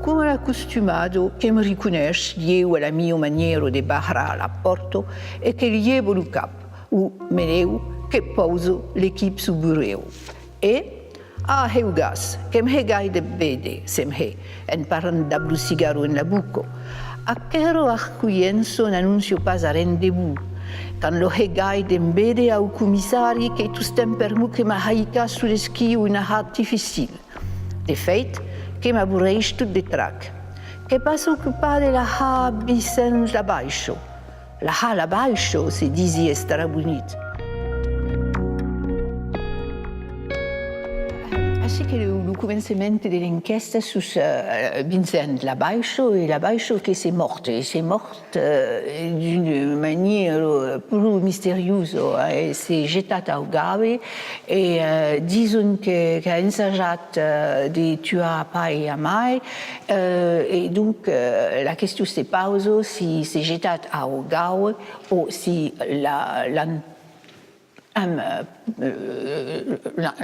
come l'accostumato che mi riconosce io la mia maniera di barrare l'apporto e che gli lo cap, o meneu che poso l'equipe su bureau. E Heugas, che mi gai de bede, sem he, en parlant da blu cigaro in la buco. A quero accuienzo n'annuncio pas a rendezvous, quand lo hegai de bede au commissari che tu stem per mu che ma haica su l'eschi una hat difficile. De fait, che m'aburreis tout de trac. Che pas occupar de la ha bisens la baixo. La ha la baixo, se disi estara bonit. Así que le commencement de l'inquiesta sus Vincent Labaixo et Labaixo que c'est morte d'une manière plus mystérieuse et s'est jetée au gave et disons qu'a ensaggiat de tuer pas et mai et donc la question c'est pas si c'est jetée au gave ou si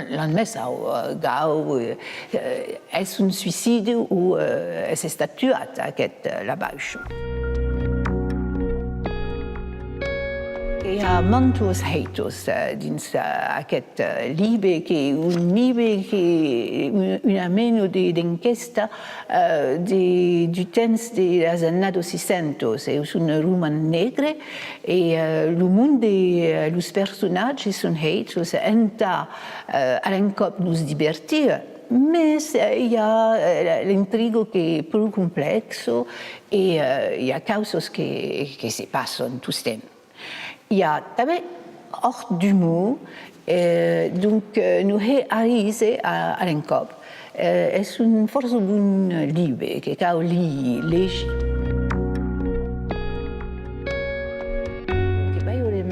l'admessa au gau est un suicide ou est statuat aquest Labaixo. Hi ha molts heitos dins aquest llibre, que un llibre que una mena d'enquesta du temps dels anys 600. És un roman negre i el món dels personatges són heitos. Entra a l'encop nos divertir, mais hi ha l'intrigo que és prou complexa i hi ha causes que se passen tot el temps. Il y a també hors d'humour, donc nous arrivons à l'encop. C'est un força bon llibre que cal llegir.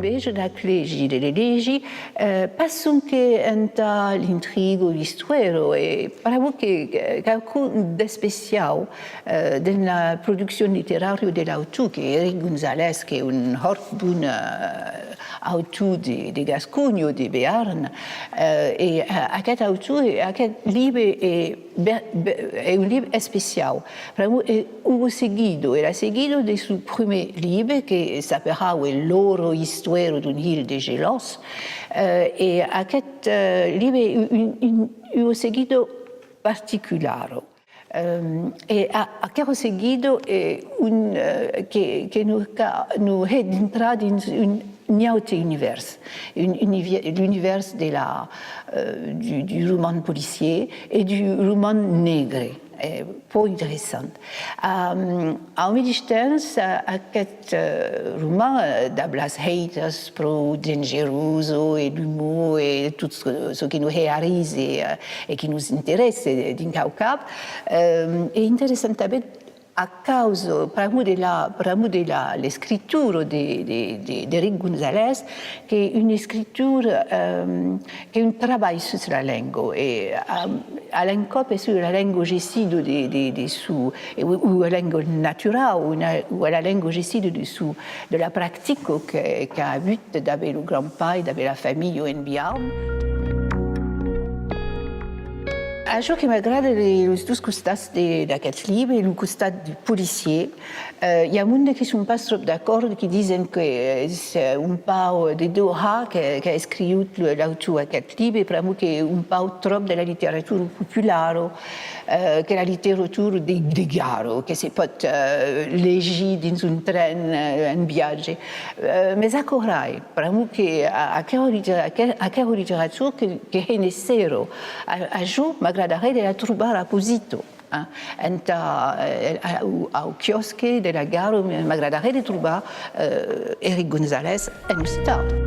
Invece da leggi, passano che entra l'intrigo, l'histoire, e parlo che qualcosa di speciale nella produzione letteraria dell'autore, che è Eric González, che è un buon autore di Gascogno, di Béarn, e aquest autore, aquest libro è un libro speciale. È un seguito, era seguito del suo primo libro, che s'appellera L'oro histoire d'un île de Gelos, e aquest libro è un seguito particolare. E aquest seguito è che nous è entrato in un autre univers, l'univers du roman policier et du roman negre. Molt interessant. Au mateix temps, aquest roman d'ablas heites prou dangerós i l'humor i tot ce que nous arriba i que nous interessa dins el cap, è interessant també a causa, per l'escritura d'Eric González, che è un'escritura che è un lavoro sulla lingua. E all'encop è sulla lingua gestita o la lingua naturale o la lingua gestita della pratica che ha avuto d'avere il grandpa e d'avere la famiglia in Biarn. Això que m'agrada dels dos costats d'aquest llibre, el costat du policier, hi ha molts que són pas trop d'acord, que diuen que és un pau de Doha que ha escrit l'autor d'aquest llibre, però que és un pau trop de la literatura popular, que la literatura de garo, que se pot llegir dins un tren en viatge. Mas acorrai, però que aquesta literatura que è necessària, això m'agradaria de la trobar a Posito. Au chiosque de la gare, m'agradaria de trobar Eric González en ciutat.